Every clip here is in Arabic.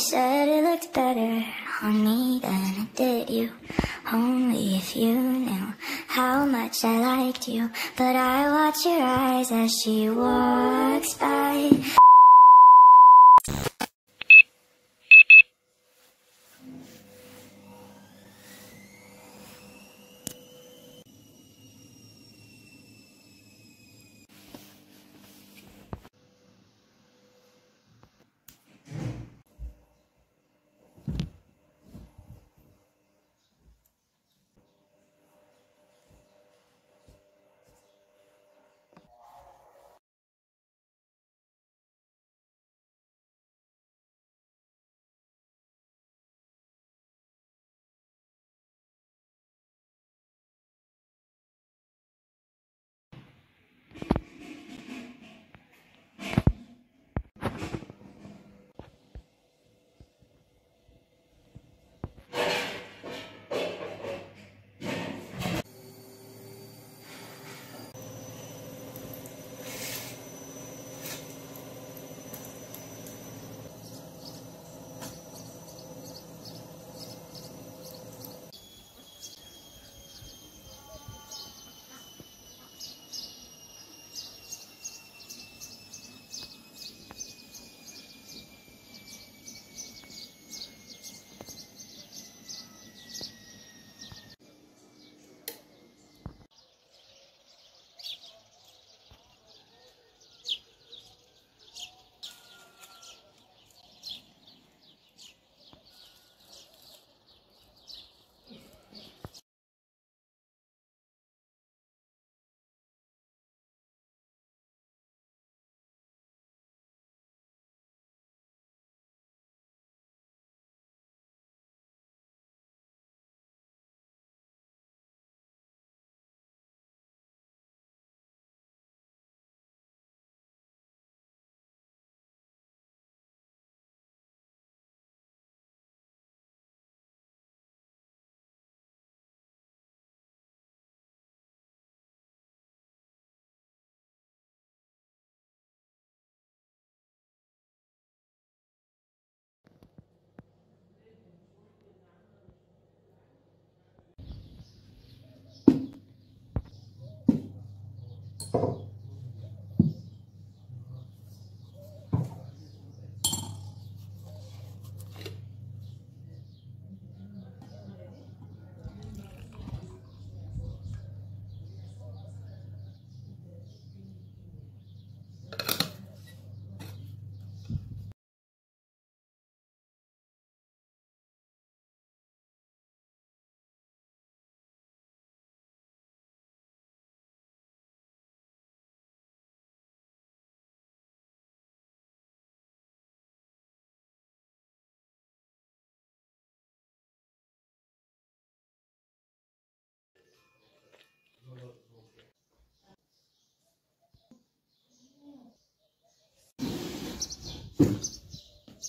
said it looked better on me than it did you. Only if you knew how much I liked you. But I watch your eyes as she walks by.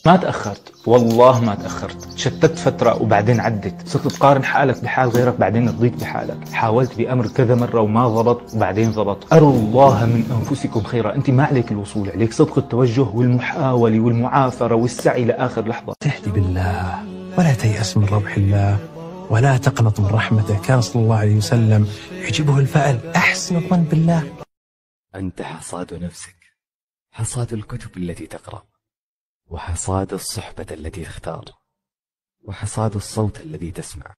ما تأخرت، والله ما تأخرت. شتت فترة وبعدين عدت، صرت تقارن حالك بحال غيرك بعدين تضيق بحالك. حاولت بأمر كذا مرة وما ضبط وبعدين ضبط. أروا الله من أنفسكم خيرا. أنت ما عليك الوصول، عليك صدق التوجه والمحاولة والمعافرة والسعي لآخر لحظة. تهدي بالله ولا تيأس من روح الله ولا تقنط من رحمته. كان صلى الله عليه وسلم يعجبه الفعل. أحسن الظن بالله. أنت حصاد نفسك، حصاد الكتب التي تقرأ، وحصاد الصحبة التي تختار، وحصاد الصوت الذي تسمع.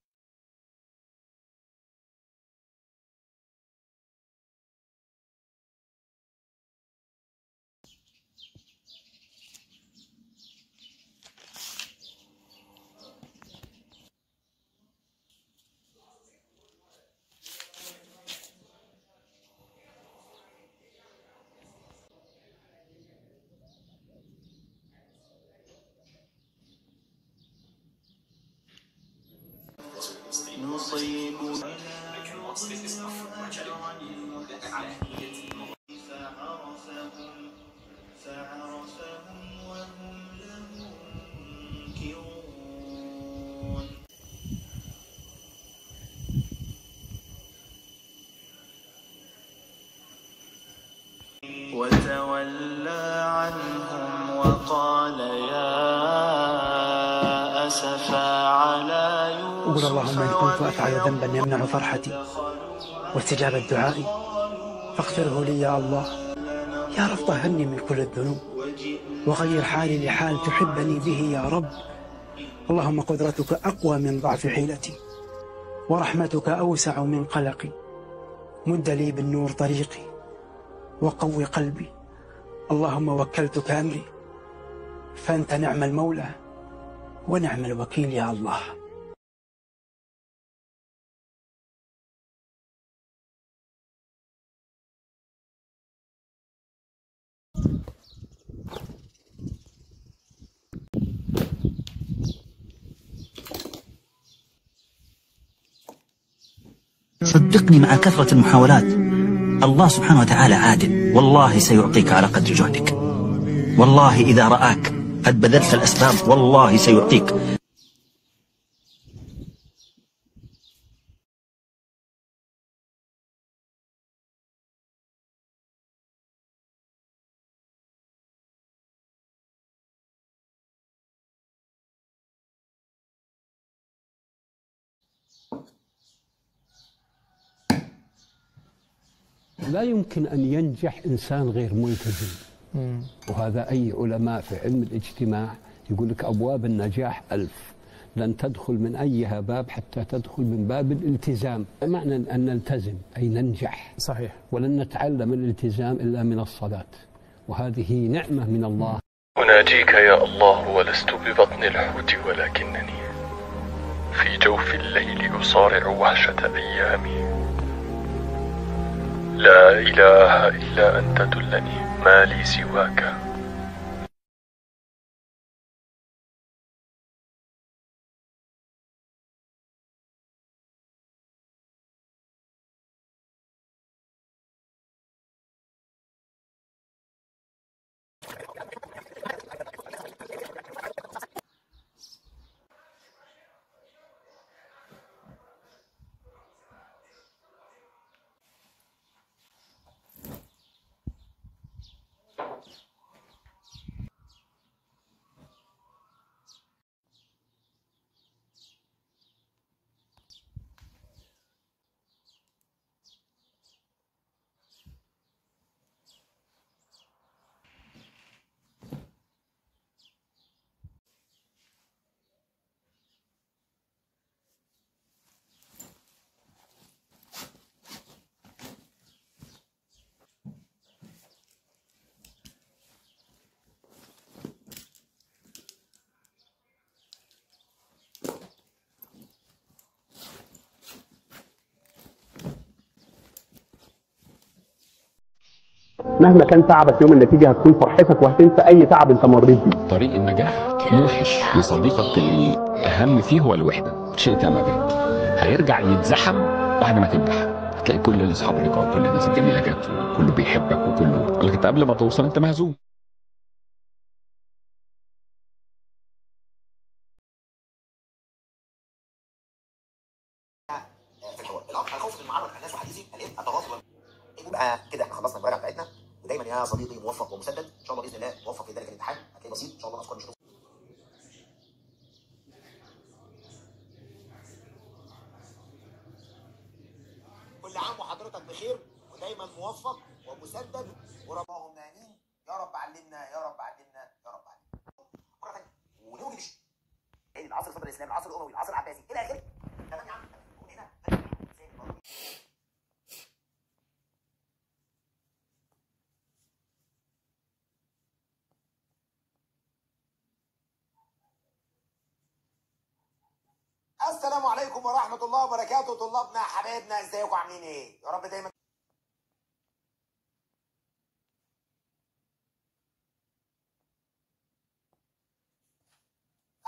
قل اللهم إن كنت أفعل ذنبا يمنع فرحتي واستجابة دعائي فاغفره لي يا الله. يا رب طهرني من كل الذنوب وغير حالي لحال تحبني به يا رب. اللهم قدرتك أقوى من ضعف حيلتي ورحمتك أوسع من قلقي. مد لي بالنور طريقي وقوي قلبي. اللهم وكلتك أمري فأنت نعم المولى ونعم الوكيل يا الله. صدقني مع كثرة المحاولات الله سبحانه وتعالى عادل، والله سيعطيك على قدر جهدك. والله إذا رآك قد بذلت الأسباب والله سيعطيك. لا يمكن أن ينجح إنسان غير ملتزم، وهذا أي علماء في علم الاجتماع يقول لك أبواب النجاح 1000، لن تدخل من أيها باب حتى تدخل من باب الالتزام. معنى أن نلتزم أي ننجح، صحيح، ولن نتعلم الالتزام إلا من الصلاة، وهذه نعمة من الله. أناجيك يا الله ولست ببطن الحوت ولكنني في جوف الليل أصارع وحشة أيامي. لا إله إلا أنت دلني ما لي سواك. مهما كان تعبك يوم النتيجه هتكون فرحتك وهتنسى اي تعب انت مريت بيه. طريق النجاح موحش لصديقك اللي اهم فيه هو الوحده، شئت ام ابيت. هيرجع يتزحم بعد ما تنجح، هتلاقي كل الاصحاب اللي جوه، كل الناس الجميله جت، كله بيحبك وكله، لكن انت قبل ما توصل انت مهزوم. الخوف من معرض الناس وحديثي التواصل يبقى كده. احنا خلصنا المراجعه بتاعتنا، ودايما يا صديقي موفق ومسدد ان شاء الله باذن الله. موفق في ذلك الامتحان، هتلاقيه بسيط ان شاء الله. افكار مش كل عام وحضرتك بخير ودايما موفق ومسدد، وربهم امين يا رب. علمنا يا رب، علمنا يا رب، علمنا. ونقول العصر صدر الاسلام، العصر الاموي، العصر العباسي الى اخره. تمام يا عم. هنا السلام عليكم ورحمة الله وبركاته. طلابنا حبايبنا ازيكم عاملين ايه؟ يا رب دايما.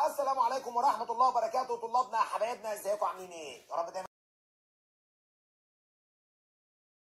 السلام عليكم ورحمة الله وبركاته. طلابنا حبايبنا ازيكم عاملين ايه؟ يا رب دايما.